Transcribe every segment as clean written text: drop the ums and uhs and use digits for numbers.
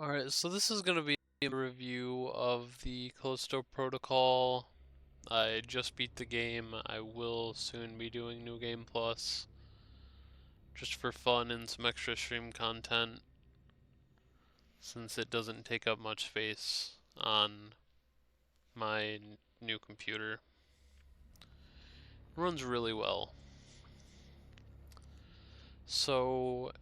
Alright, so this is going to be a review of the Callisto Protocol. I just beat the game. I will soon be doing New Game Plus, just for fun and some extra stream content, since it doesn't take up much space on my new computer. It runs really well. So,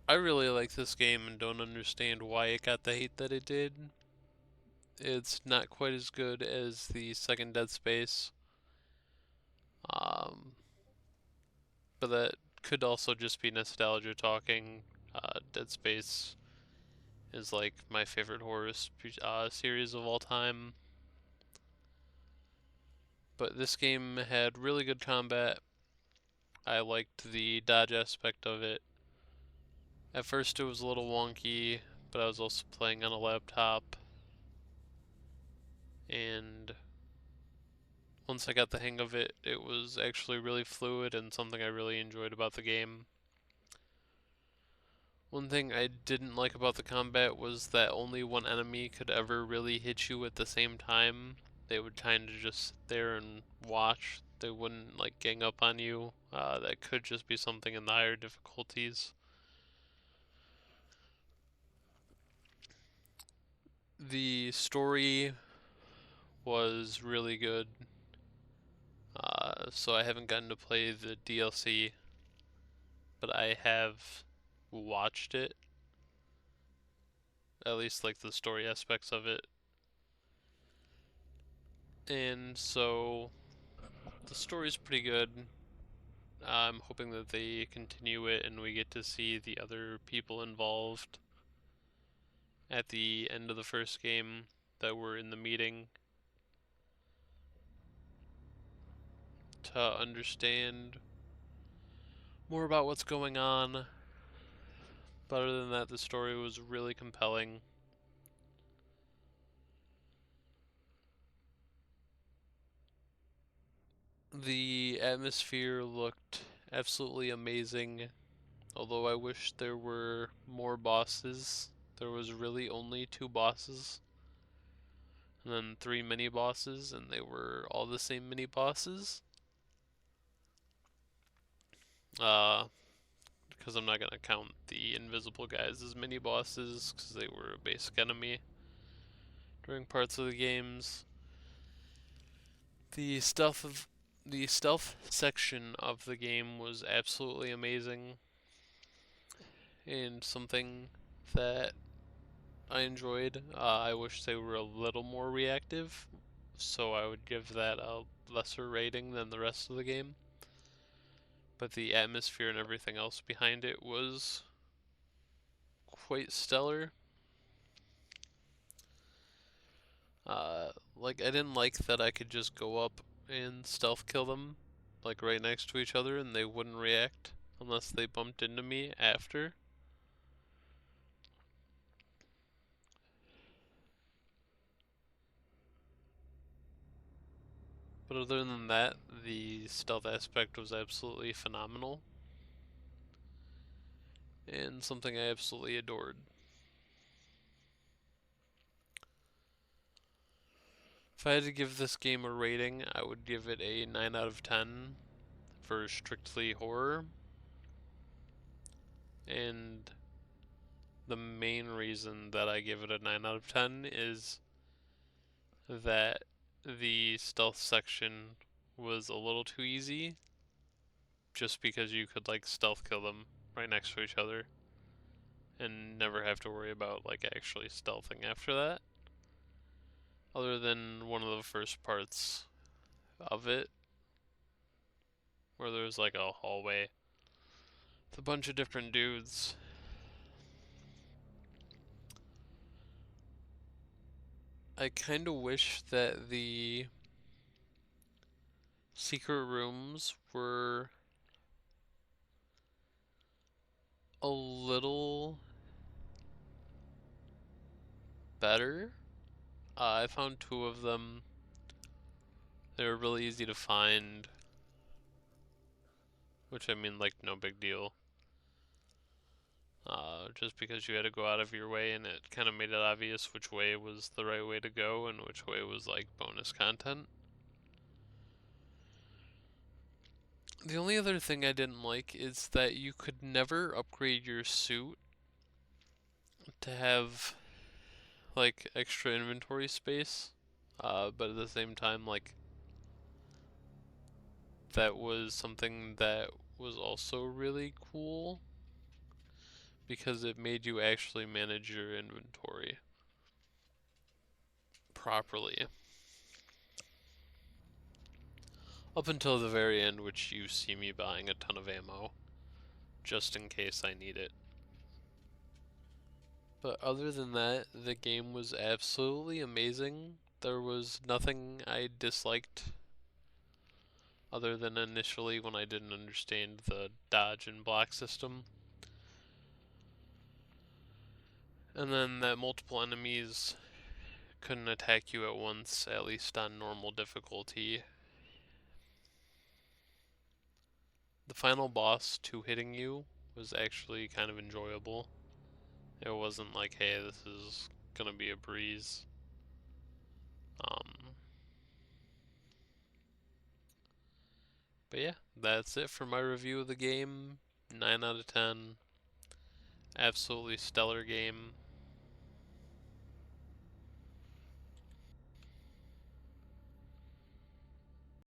I really like this game and don't understand why it got the hate that it did. It's not quite as good as the second Dead Space. Um, but that could also just be nostalgia talking. Dead Space is like my favorite horror series of all time. But this game had really good combat. I liked the dodge aspect of it. At first it was a little wonky, but I was also playing on a laptop. And once I got the hang of it, it was actually really fluid and something I really enjoyed about the game. One thing I didn't like about the combat was that only one enemy could ever really hit you at the same time. They would kind of just sit there and watch. They wouldn't like gang up on you. That could just be something in the higher difficulties. The story was really good. So I haven't gotten to play the DLC, but I have watched it. At least like the story aspects of it. And so the story's pretty good. I'm hoping that they continue it and we get to see the other people involved at the end of the first game that were in the meeting to understand more about what's going on. But other than that, the story was really compelling. The atmosphere looked absolutely amazing, although I wish there were more bosses. There was really only two bosses, and then three mini bosses, and they were all the same mini bosses. Because I'm not gonna count the invisible guys as mini bosses, because they were a basic enemy during parts of the games. The stealth section of the game was absolutely amazing, and something that I enjoyed. I wish they were a little more reactive, so I would give that a lesser rating than the rest of the game. But the atmosphere and everything else behind it was quite stellar. Like, I didn't like that I could just go up and stealth kill them, like right next to each other, and they wouldn't react unless they bumped into me after. But other than that, the stealth aspect was absolutely phenomenal, and something I absolutely adored. If I had to give this game a rating, I would give it a 9 out of 10 for strictly horror. And the main reason that I give it a 9 out of 10 is that the stealth section was a little too easy, just because you could like stealth kill them right next to each other and never have to worry about like actually stealthing after that. Other than one of the first parts of it, where there's like a hallway with a bunch of different dudes. I kind of wish that the secret rooms were a little better. I found two of them. They were really easy to find, which I mean, like, no big deal. just because you had to go out of your way, and it kind of made it obvious which way was the right way to go and which way was like bonus content. The only other thing I didn't like is that you could never upgrade your suit to have like extra inventory space, but at the same time, like that was something that was also really cool because it made you actually manage your inventory properly. Up until the very end, which you see me buying a ton of ammo, just in case I need it. But other than that, the game was absolutely amazing. There was nothing I disliked other than initially when I didn't understand the dodge and block system. And then that multiple enemies couldn't attack you at once, at least on normal difficulty. The final boss two hitting you was actually kind of enjoyable. It wasn't like, hey, this is gonna be a breeze. Um, but yeah, that's it for my review of the game. 9 out of 10. Absolutely stellar game.